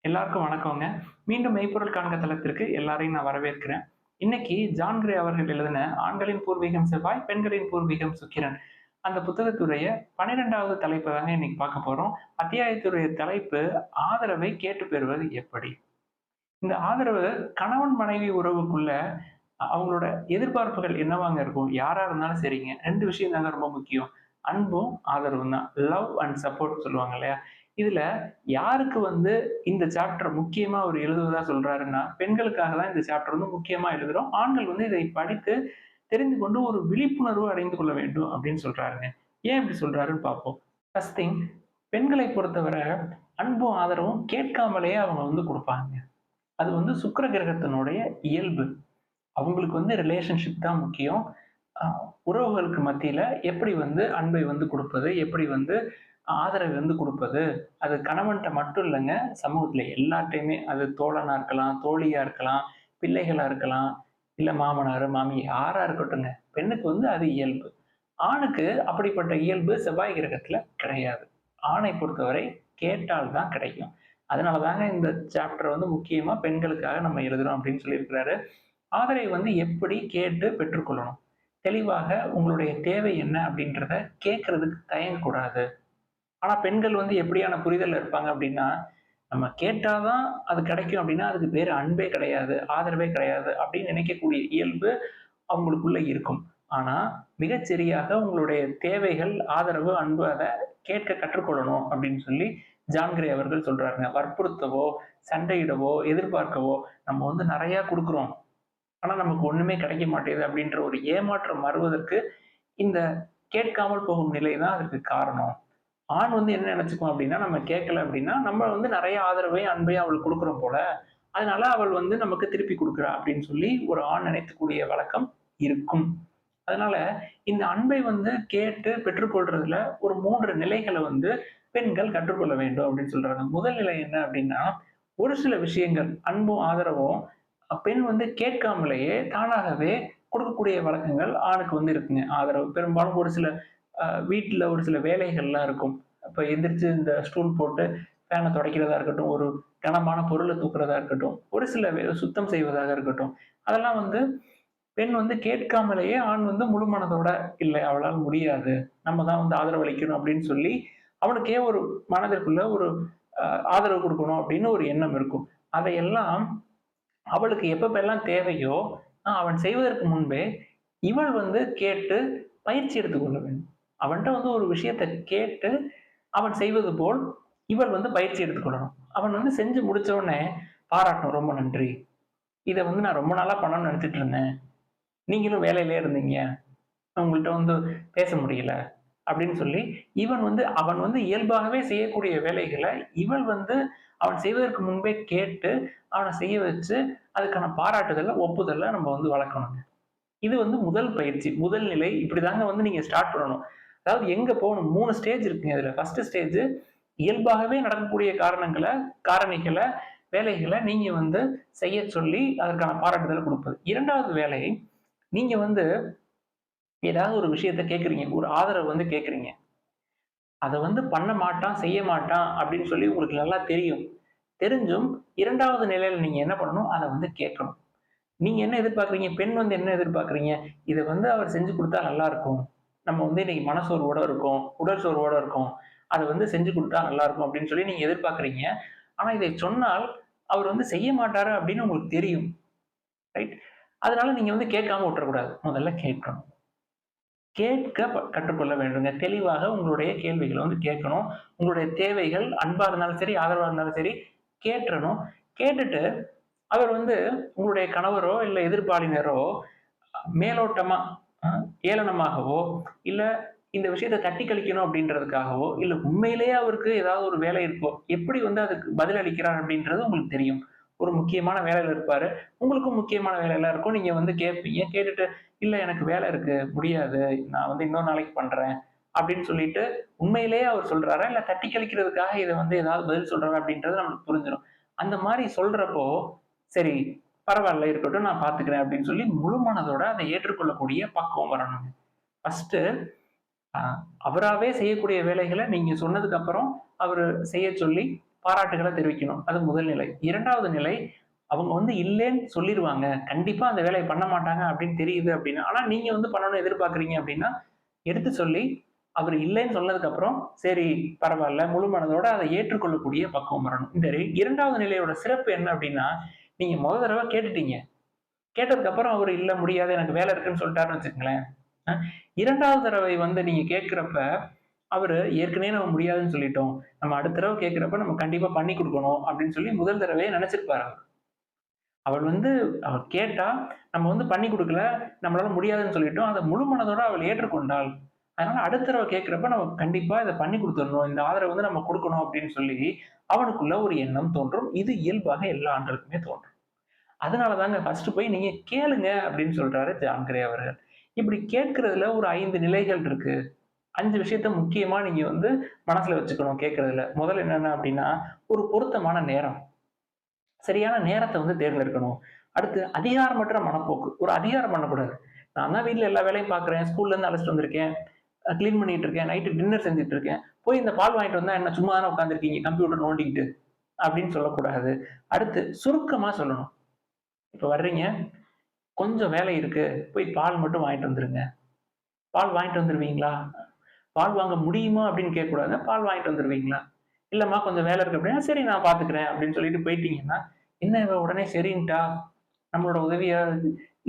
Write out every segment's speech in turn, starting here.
எல்லாருக்கும் வணக்கங்க. மீண்டும் மெய்ப்பொருள் காண்க தளத்திற்கு எல்லாரையும் நான் வரவேற்கிறேன். இன்னைக்கு ஜான் கிரே அவர்கள் எழுதின "ஆண்களின் பூர்வீகம் செவ்வாய், பெண்களின் பூர்வீகம் சுக்கிரன்" அந்த புத்தகத்துடைய 12வது தலைப்ப தாங்க இன்னைக்கு பார்க்க போறோம். அத்தியாயத்துடைய தலைப்பு "ஆதரவை கேட்டுப் பெறுவது எப்படி?" இந்த ஆதரவு கணவன் மனைவி உறவுக்குள்ள அவங்களோட எதிர்பார்ப்புகள் என்னவாங்க இருக்கும்? யாரா இருந்தாலும் சரிங்க. 2 விஷயம் தாங்க ரொம்ப முக்கியம். அன்பும், ஆதரவும் தான். லவ் அண்ட் சப்போர்ட் சொல்லுவாங்க இல்லையா? இதுல யாருக்கு வந்து இந்த சாப்டர் முக்கியமா அவரு எழுதுவதா சொல்றாருன்னா, பெண்களுக்காக தான் இந்த சாப்டர் வந்து முக்கியமா எழுதுறோம். ஆண்கள் வந்து இதை படித்து தெரிந்து கொண்டு ஒரு விழிப்புணர்வு அடைந்து கொள்ள வேண்டும் அப்படின்னு சொல்றாருங்க. ஏன் இப்படி சொல்றாருன்னு பார்ப்போம். ஃபர்ஸ்ட் திங், பெண்களை பொறுத்தவரை அன்பும், ஆதரவும் கேட்காமலேயே அவங்க வந்து குடுப்பாங்க. அது வந்து சுக்கிர கிரகத்தினுடைய இயல்பு. அவங்களுக்கு வந்து ரிலேஷன்ஷிப் தான் முக்கியம். அ உறவுகளுக்கு மத்தியில எப்படி வந்து அன்பை வந்து குடுப்பது? எப்படி வந்து ஆதரவு வந்து குடுப்பது? அது கணவன்ட்ட மட்டும் இல்லங்க, சமூகத்தில எல்லார்ட்டயுமே. அது தோழனா இருக்கலாம், தோழியா இருக்கலாம், பிள்ளைகளா இருக்கலாம், இல்ல மாமனாரு, மாமி யாரா இருக்கட்டுங்க. பெண்ணுக்கு வந்து அது இயல்பு. ஆணுக்கு அப்படிப்பட்ட இயல்பு செவ்வாய் கிரகத்தில கிடையாது. ஆணை பொறுத்தவரை கேட்டால் தான் கிடைக்கும். அதனால தாங்க இந்த சாப்டர் வந்து முக்கியமா பெண்களுக்காக நம்ம எழுதுறோம் அப்படின்னு சொல்லியிருக்கிறாரு. ஆதரவை வந்து எப்படி கேட்டு பெற்றுக்கொள்ளணும்? தெளிவாக உங்களுடைய தேவை என்ன அப்படின்றத கேட்கறதுக்கு தயங்கக்கூடாது. ஆனா பெண்கள் வந்து எப்படியான புரிதல்ல இருப்பாங்க அப்படின்னா, நம்ம கேட்டா தான் அது கிடைக்கும் அப்படின்னா, அதுக்கு பேரு அன்பே கிடையாது, ஆதரவே கிடையாது அப்படின்னு நினைக்கக்கூடிய இயல்பு அவங்களுக்குள்ள இருக்கும். ஆனா, மிகச்சரியாக உங்களுடைய தேவைகள், ஆதரவு, அன்பு அத கேட்க கற்றுக்கொள்ளணும் அப்படின்னு சொல்லி ஜான் கிரே அவர்கள் சொல்றாருங்க. வற்புறுத்தவோ, சண்டையிடவோ, எதிர்பார்க்கவோ நம்ம வந்து நெறைய குடுக்குறோம். ஆனா நமக்கு ஒண்ணுமே கிடைக்க மாட்டேங்குது அப்படின்ற ஒரு ஏமாற்றம் வருவதற்கு இந்த கேட்காமல் போகும் நிலை தான் அதற்கு காரணம். ஆண் வந்து என்ன நினைச்சுக்குவான் அப்படின்னா, நம்ம கேட்கல அப்படின்னா, நம்ம வந்து நெறைய ஆதரவையும், அன்பையும் அவளுக்கு குடுக்குறோம் போல. அதனால அவள் வந்து நமக்கு திருப்பி குடுக்குறா அப்படின்னு சொல்லி ஒரு ஆண் நினைக்கக்கூடிய வழக்கம் இருக்கும். அதனால இந்த அன்பை வந்து கேட்டு பெற்றுக்கொள்றதுல ஒரு 3 நிலைகள வந்து பெண்கள் கற்றுக்கொள்ள வேண்டும் அப்படின்னு சொல்றாங்க. முதல் நிலை என்ன அப்படின்னா, ஒரு சில விஷயங்கள் அன்பும், ஆதரவும் பெண் வந்து கேட்காமலேயே தானாகவே கொடுக்கக்கூடிய வழக்கங்கள் ஆணுக்கு வந்து இருக்குங்க. ஆதரவு பெரும்பாலும் ஒரு சில வீட்ல ஒரு சில வேலைகள்லாம் இருக்கும். அப்ப எந்திரிச்சு இந்த ஸ்டூல் போட்டு ஃபேன துடைக்கிறதா இருக்கட்டும், ஒரு கனமான பொருள தூக்குறதா இருக்கட்டும், ஒரு சில சுத்தம் செய்வதாக இருக்கட்டும். அதெல்லாம் வந்து பெண் வந்து கேட்காமலேயே ஆண் வந்து முழு மனதோட, "இல்ல அவளால முடியாது. நம்ம தான் வந்து ஆதரவளிக்கணும்" அப்படின்னு சொல்லி, அவனுக்கே ஒரு மனதிற்குள்ள ஒரு அ ஆதரவு குடுக்கணும் அப்படின்னு ஒரு எண்ணம் இருக்கும். அதையெல்லாம் அவளுக்கு எப்பப்பெல்லாம் தேவையோ, அவன் செய்வதற்கு முன்பே இவள் வந்து கேட்டு பயிற்சி எடுத்துக் கொள்ள வேண்டும். அவன்ட்ட வந்து ஒரு விஷயத்த கேட்டு, அவன் செய்வது போல் இவள் வந்து பயிற்சி எடுத்துக் கொள்ளணும். அவன் வந்து செஞ்சு முடிச்ச உடனே பாராட்டணும். "ரொம்ப நன்றி. இத வந்து நான் ரொம்ப நாளா பண்ணணும்னு நெனச்சுட்டு இருந்தேன். நீங்களும் வேலையிலேயே இருந்தீங்க. உங்கள்ட்ட வந்து பேச முடியல." அப்படின்னு சொல்லி, அவன் வந்து இயல்பாகவே செய்யக்கூடிய வேலைகள, இவள் வந்து அவன் செய்வதற்கு முன்பே கேட்டு, அவன செய்ய வச்சு, அதுக்கான பாராட்டுதல, ஒப்புதல நம்ம வந்து வளர்க்கணுங்க. இது வந்து முதல் பயிற்சி. முதல் நிலை. இப்படிதாங்க வந்து நீங்க ஸ்டார்ட் பண்ணணும். அதாவது எங்க போகணும் 3 ஸ்டேஜ் இருக்குங்க இதுல. ஃபர்ஸ்ட் ஸ்டேஜ் இயல்பாகவே நடக்கக்கூடிய காரணிகள, வேலைகள நீங்க வந்து செய்யச் சொல்லி, அதற்கான பாராட்டுதல குடுப்பது. 2வது வேலை, நீங்க வந்து ஏதாவது ஒரு விஷயத்த கேட்கிறீங்க. ஒரு ஆதரவு வந்து கேட்கிறீங்க. அத வந்து பண்ண மாட்டான், செய்ய மாட்டான் அப்படின்னு சொல்லி உங்களுக்கு நல்லா தெரியும். தெரிஞ்சும் 2வது நிலையில நீங்க என்ன பண்ணணும்? அத வந்து கேட்கணும். நீங்க என்ன எதிர்பார்க்கிறீங்க? பெண் வந்து என்ன எதிர்பார்க்கிறீங்க? இத வந்து அவர் செஞ்சு குடுத்தா நல்லா இருக்கும். நம்ம வந்து இன்னைக்கு மனசோர்வோட இருக்கோம், உடல் சோர்வோட இருக்கோம். அத வந்து செஞ்சு குடுத்தா நல்லா இருக்கும் அப்படின்னு சொல்லி நீங்க எதிர்பார்க்கிறீங்க. ஆனா இதை சொன்னால் அவர் வந்து செய்ய மாட்டாரு அப்படின்னு உங்களுக்கு தெரியும். ரைட்? அதனால நீங்க வந்து கேட்காம விட்டுறக்கூடாது. முதல்ல கேட்கணும். கேட்க கற்றுக்கொள்ள வேண்டுங்க. தெளிவாக உங்களுடைய கேள்விகள வந்து கேட்கணும். உங்களுடைய தேவைகள் அன்பா இருந்தாலும் சரி, ஆதரவா இருந்தாலும் சரி கேட்றணும். கேட்டுட்டு அவர் வந்து உங்களுடைய கணவரோ, இல்ல எதிர்ப்பாளினரோ மேலோட்டமா அ ஏளனமாகவோ, இல்ல இந்த விஷயத்த தட்டி கழிக்கணும் அப்படின்றதுக்காகவோ, இல்ல உண்மையிலேயே அவருக்கு ஏதாவது ஒரு வேலை இருக்கோ, எப்படி வந்து அதுக்கு பதில் அளிக்கிறார் அப்படின்றது உங்களுக்கு தெரியும். ஒரு முக்கியமான வேலையில இருப்பாரு. உங்களுக்கும் முக்கியமான வேலைலாம் இருக்கும். நீங்க வந்து கேட்பீங்க. கேட்டுட்டு, "இல்ல எனக்கு வேலை இருக்கு. முடியாது. நான் வந்து இன்னொரு நாளைக்கு பண்றேன்." அப்படின்னு சொல்லிட்டு, உண்மையிலேயே அவர் சொல்றாரா? இல்ல தட்டி கழிக்கிறதுக்காக இத வந்து ஏதாவது பதில் சொல்றாரா? அப்படின்றது நமக்கு புரிஞ்சிரும். அந்த மாரி சொல்றப்போ, சரி பரவால்ல இருக்கட்டும் நான் பார்த்துக்கிறேன் அப்படின்னு சொல்லி முழு மனதோட அதை ஏற்றுக்கொள்ளக்கூடிய பக்குவம் வரணுங்க. ஃபர்ஸ்ட்டு அ அவராவே செய்யக்கூடிய வேலைகள நீங்க சொன்னதுக்கு அப்புறம் அவரு செய்யச் சொல்லி, பாராட்டுகளை தெரிவிக்கணும். அது முதல் நிலை. 2வது நிலை, அவங்க வந்து இல்லேன்னு சொல்லிருவாங்க. கண்டிப்பா அந்த வேலைய பண்ண மாட்டாங்க அப்படின்னு தெரியுது அப்படின்னா, ஆனா நீங்க வந்து பண்ணணும்னு எதிர்பார்க்கிறீங்க அப்படின்னா, எடுத்து சொல்லி அவரு இல்லைன்னு சொன்னதுக்கு அப்புறம், சரி பரவால்ல, முழு மனதோட அத ஏற்றுக்கொள்ளக்கூடிய பக்குவம் வரணும். இந்த 2வது நிலையோட சிறப்பு என்ன அப்படின்னா, நீங்க தடவ கேட்டுட்டீங்க. கேட்டதுக்கு அப்புறம் அவரு இல்ல முடியாது, எனக்கு வேலை இருக்குன்னு சொல்லிட்டாருன்னு வச்சுக்கங்களேன். அ 2வது தடவை வந்து நீங்க கேட்கிறப்ப, அவரு ஏற்கனவே நம்ம முடியாதுன்னு சொல்லிட்டோம். நம்ம அடுத்த தடவ கேட்கிறப்ப நம்ம கண்டிப்பா பண்ணி குடுக்கணும் அப்படின்னு சொல்லி முதல் தடவையே நெனச்சிருப்பாரு அவரு. அவள் வந்து அவள் கேட்டா, நம்ம வந்து பண்ணி குடுக்கல, நம்மளால முடியாதுன்னு சொல்லிட்டோம். அத முழு மனதோட அவள் ஏற்றுக்கொண்டாள். அதனால அடுத்த தடவ கேட்கிறப்ப நம்ம கண்டிப்பா இத பண்ணி குடுத்துறணும். இந்த ஆதரவு வந்து நம்ம குடுக்கணும் அப்படின்னு சொல்லி, அவனுக்குள்ள ஒரு எண்ணம் தோன்றும். இது இயல்பாக எல்லா ஆண்களுக்குமே தோன்றும். அதனால தாங்க ஃபர்ஸ்ட் போய் நீங்க கேளுங்க அப்படின்னு சொல்றாரு ஜான் கிரே அவர்கள். இப்படி கேட்கிறதுல ஒரு 5 நிலைகள் இருக்கு. 5 விஷயத்த முக்கியமா நீங்க வந்து மனசுல வச்சுக்கணும் கேட்கிறதுல. முதல்ல என்னென்ன அப்படின்னா, ஒரு பொருத்தமான நேரம். சரியான நேரத்த வந்து தேர்ந்தெடுக்கணும். அடுத்து அதிகாரமற்ற மனப்போக்கு. ஒரு அதிகாரம் பண்ணக்கூடாது. நான் தான் வீட்ல எல்லா வேலையும் பார்க்குறேன். ஸ்கூல்ல இருந்து அழைச்சுட்டு வந்திருக்கேன். கிளீன் பண்ணிட்டு இருக்கேன். நைட்டு டின்னர் செஞ்சுட்டு இருக்கேன். போய் இந்த பால் வாங்கிட்டு வந்தா என்ன சும்மா தானே உட்கார்ந்துருக்கீங்க கம்ப்யூட்டர் நோண்டிக்கிட்டு அப்படின்னு சொல்லக்கூடாது. அடுத்து சுருக்கமா சொல்லணும். இப்ப வர்றீங்க, கொஞ்சம் வேலை இருக்கு. போய் பால் மட்டும் வாங்கிட்டு வந்துருங்க. பால் வாங்கிட்டு வந்துருவீங்களா? பால் வாங்க முடியுமா அப்படின்னு கேட்கக்கூடாது. பால் வாங்கிட்டு வந்துருவீங்களா? இல்லம்மா கொஞ்சம் வேலை இருக்கு அப்படின்னா, சரி நான் பார்த்துக்கிறேன் அப்படின்னு சொல்லிட்டு போயிட்டீங்கன்னா, என்ன இவ உடனே சரின்ட்டா, நம்மளோட உதவியா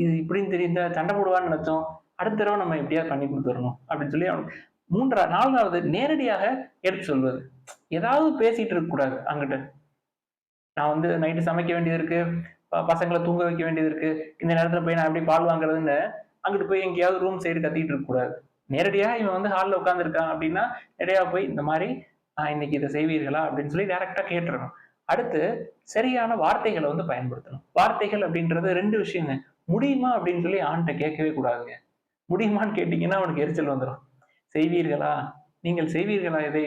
இது இப்படின்னு தெரிந்தா சண்டை போடுவான்னு நினைச்சோம். அடுத்த தடவ நம்ம எப்படியாவது பண்ணி குடுத்துறணும் அப்படின்னு சொல்லி அவனுக்கு 4வது நேரடியாக எடுத்து சொல்வது. ஏதாவது பேசிட்டு இருக்கக்கூடாது அங்கிட்டு. நான் வந்து நைட்டு சமைக்க வேண்டியது இருக்கு. பசங்கள தூங்க வைக்க வேண்டியது இருக்கு. இந்த நேரத்துல போய் நான் எப்படி பால் வாங்குறதுன்னு, அங்கிட்டு போய் எங்கேயாவது ரூம் சைடு கத்திட்டு இருக்கக்கூடாது. நேரடியா இவன் வந்து ஹால்ல உட்கார்ந்திருக்கான் அப்படின்னா, நேரடியா போய் இந்த மாரி இன்னைக்கு இத செய்வீர்களா? அப்படின்னு சொல்லி டைரக்ட்டா கேட்டுறணும். அடுத்து சரியான வார்த்தைகள வந்து பயன்படுத்தணும். வார்த்தைகள் அப்படின்றது 2 விஷயங்க. முடியுமா? அப்படின்னு சொல்லி ஆண்ட்ட கேட்கவே கூடாதுங்க. முடியுமான்னு கேட்டீங்கன்னா அவனுக்கு எரிச்சல் வந்துரும். செய்வீர்களா? நீங்கள் செய்வீர்களா இதை?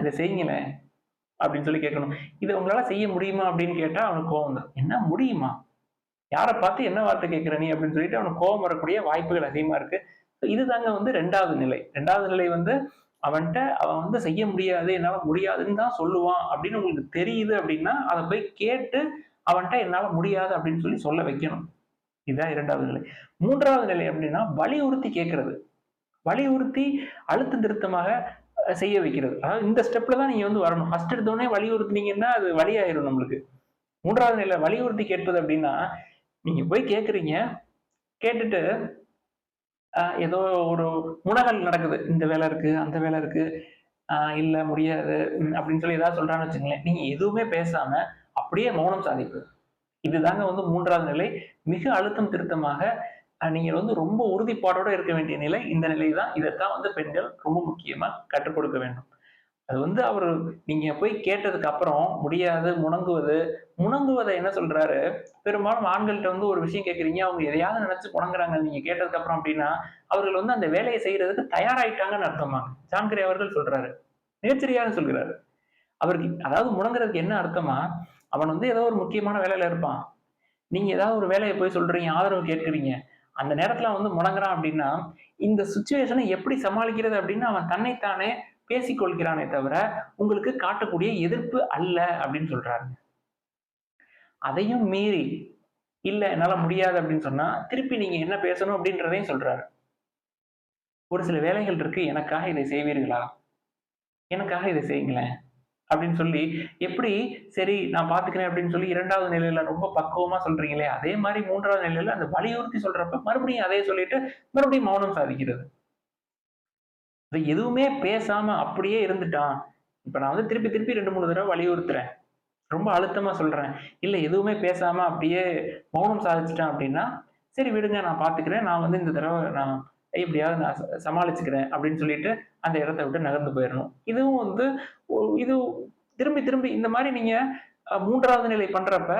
இத செய்யுங்களேன். அப்படின்னு சொல்லி கேட்கணும். இத உங்களால செய்ய முடியுமா? அப்படின்னு கேட்டா அவனுக்கு கோவம் வந்துரும். என்ன முடியுமா? யார பார்த்து என்ன வார்த்தை கேட்கிற நீ? அப்படின்னு சொல்லிட்டு அவனுக்கு கோவம் வரக்கூடிய வாய்ப்புகள் அதிகமா இருக்கு. இதுதாங்க வந்து 2வது நிலை. 2வது நிலை வந்து அவன் வந்து செய்ய முடியாது, என்னால முடியாதுன்னு தான் சொல்லுவான் அப்படின்னு உங்களுக்கு தெரியுது அப்படின்னா, அத போய் கேட்டு அவன்ட்ட என்னால முடியாது அப்படின்னு சொல்லி சொல்ல வைக்கணும். இதுதான் 2வது நிலை. 3வது நிலை எப்படின்னா, வலியுறுத்தி கேட்கிறது. வலியுறுத்தி அழுத்தம் திருத்தமாக செய்ய வைக்கிறது. அதாவது இந்த ஸ்டெப்ல தான் நீங்க வந்து வரணும். ஃபர்ஸ்ட் எடுத்த உடனே வலியுறுத்துனீங்கன்னா, அது வலியாயிரும் நம்மளுக்கு. 3வது நிலை வலியுறுத்தி கேட்பது அப்படின்னா, நீங்க போய் கேட்கிறீங்க. கேட்டுட்டு ஏதோ ஒரு முனகல் நடக்குது. இந்த வேலை இருக்கு, அந்த வேலை இருக்கு. இல்ல முடியாது அப்படின்னு சொல்லி ஏதாவது சொல்றான்னு வச்சுக்கங்களேன். நீங்க எதுவுமே பேசாம அப்படியே மௌனம் சாதிப்பது. இதுதாங்க வந்து 3வது நிலை. மிக அழுத்தம் திருத்தமாக நீங்க வந்து ரொம்ப உறுதிப்பாடோட இருக்க வேண்டிய நிலை இந்த நிலை தான். இதத்தான் வந்து பெண்கள் ரொம்ப முக்கியமா கற்றுக் கொடுக்க வேண்டும். அது வந்து அவரு நீங்க போய் கேட்டதுக்கு அப்புறம் முடியாது முணங்குவது. முணங்குவத என்ன சொல்றாரு, பெரும்பாலும் ஆண்கள்ட்ட வந்து ஒரு விஷயம் கேட்கிறீங்க, அவங்க எதையாவது நினைச்சு புணங்குறாங்க நீங்க கேட்டதுக்கு அப்புறம் அப்படின்னா, அவர்கள் வந்து அந்த வேலைய செய்யறதுக்கு தயாராயிட்டாங்கன்னு அர்த்தமாங்க. ஜான்கிரே அவர்கள் சொல்றாரு. மிகச்சரியாக சொல்கிறாரு. அவருக்கு அதாவது முணங்குறதுக்கு என்ன அர்த்தமா, அவன் வந்து ஏதோ ஒரு முக்கியமான வேலையில இருப்பான். நீங்க ஏதாவது ஒரு வேலைய போய் சொல்றீங்க, ஆதரவு கேட்கிறீங்க. அந்த நேரத்துல அவன் வந்து முணங்குறான் அப்படின்னா, இந்த சிச்சுவேஷன எப்படி சமாளிக்கிறது அப்படின்னு அவன் தன்னைத்தானே பேசிக் கொள்கிறானே தவிர, உங்களுக்கு காட்டக்கூடிய எதிர்ப்பு அல்ல அப்படின்னு சொல்றாருங்க. அதையும் மீறி, இல்ல என்னால முடியாது அப்படின்னு சொன்னா, திருப்பி நீங்க என்ன பேசணும் அப்படின்றதையும் சொல்றாரு. ஒரு சில வேலைகள் இருக்கு, எனக்காக இதை செய்வீர்களா? எனக்காக இதை செய்யுங்களேன். அப்படின்னு சொல்லி, எப்படி சரி நான் பார்த்துக்கிறேன் அப்படின்னு சொல்லி 2வது நிலையில ரொம்ப பக்குவமா சொல்றீங்களே, அதே மாரி 3வது நிலையில அந்த வலியுறுத்தி சொல்றப்ப மறுபடியும் அதே சொல்லிட்டு, மறுபடியும் மௌனம் சாதிக்கிறது. அது எதுவுமே பேசாம அப்படியே இருந்துட்டான். இப்ப நான் வந்து திருப்பி திருப்பி 2, 3 தடவ வலியுறுத்துறேன். ரொம்ப அழுத்தமா சொல்றேன். இல்ல எதுவுமே பேசாம அப்படியே மௌனம் சாதிச்சுட்டான் அப்படின்னா, சரி விடுங்க நான் பார்த்துக்கிறேன். நான் வந்து இந்த தடவ நான் எப்படியாவது நான் சமாளிச்சுக்கிறேன் அப்படின்னு சொல்லிட்டு, அந்த இடத்த விட்டு நகர்ந்து போயிரணும். இதுவும் வந்து இது திரும்பி திரும்பி இந்த மாரி நீங்க 3வது நிலை பண்றப்ப,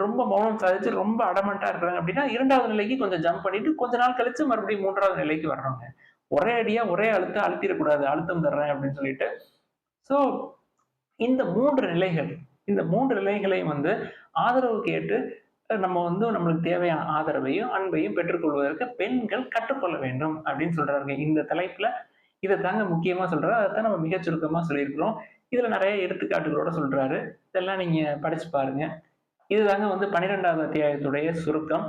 ரொம்ப மௌனம் சாதிச்சு ரொம்ப அடமன்ட்டா இருக்கிறாங்க அப்படின்னா, 2வது நிலைக்கு கொஞ்சம் ஜம்ப் பண்ணிட்டு, கொஞ்ச நாள் கழிச்சு மறுபடியும் 3வது நிலைக்கு வரணுங்க. ஒரே அடியா ஒரே அழுத்திறக்கூடாது. அழுத்தம் தர்றேன் அப்படின்னு சொல்லிட்டு. ஸோ இந்த 3 நிலைகள். இந்த 3 நிலைகளையும் வந்து ஆதரவு கேட்டு நம்ம வந்து நம்மளுக்கு தேவையான ஆதரவையும், அன்பையும் பெற்றுக்கொள்வதற்கு பெண்கள் கற்றுக்கொள்ள வேண்டும் அப்படின்னு சொல்றாருங்க. இந்த தலைப்புல இத தாங்க முக்கியமா சொல்றாரு. அதத்தான் நம்ம மிகச் சுருக்கமா சொல்லியிருக்கிறோம். இதுல நிறைய எடுத்துக்காட்டுகளோட சொல்றாரு. இதெல்லாம் நீங்க படிச்சு பாருங்க. இதுதாங்க வந்து 12வது அத்தியாயத்துடைய சுருக்கம்.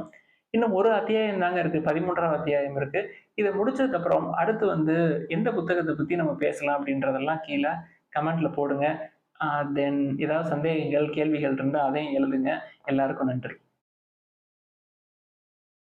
இன்னும் ஒரு அத்தியாயம் தாங்க இருக்கு. 13வது அத்தியாயம் இருக்கு. இத முடிச்சதுக்கு அப்புறம் அடுத்து வந்து எந்த புத்தகத்த பத்தி நம்ம பேசலாம் அப்படின்றதெல்லாம் கீழ கமெண்ட்ல போடுங்க. தென் ஏதாவது சந்தேகங்கள், கேள்விகள் இருந்தா அதையும் எழுதுங்க. எல்லாருக்கும் நன்றி.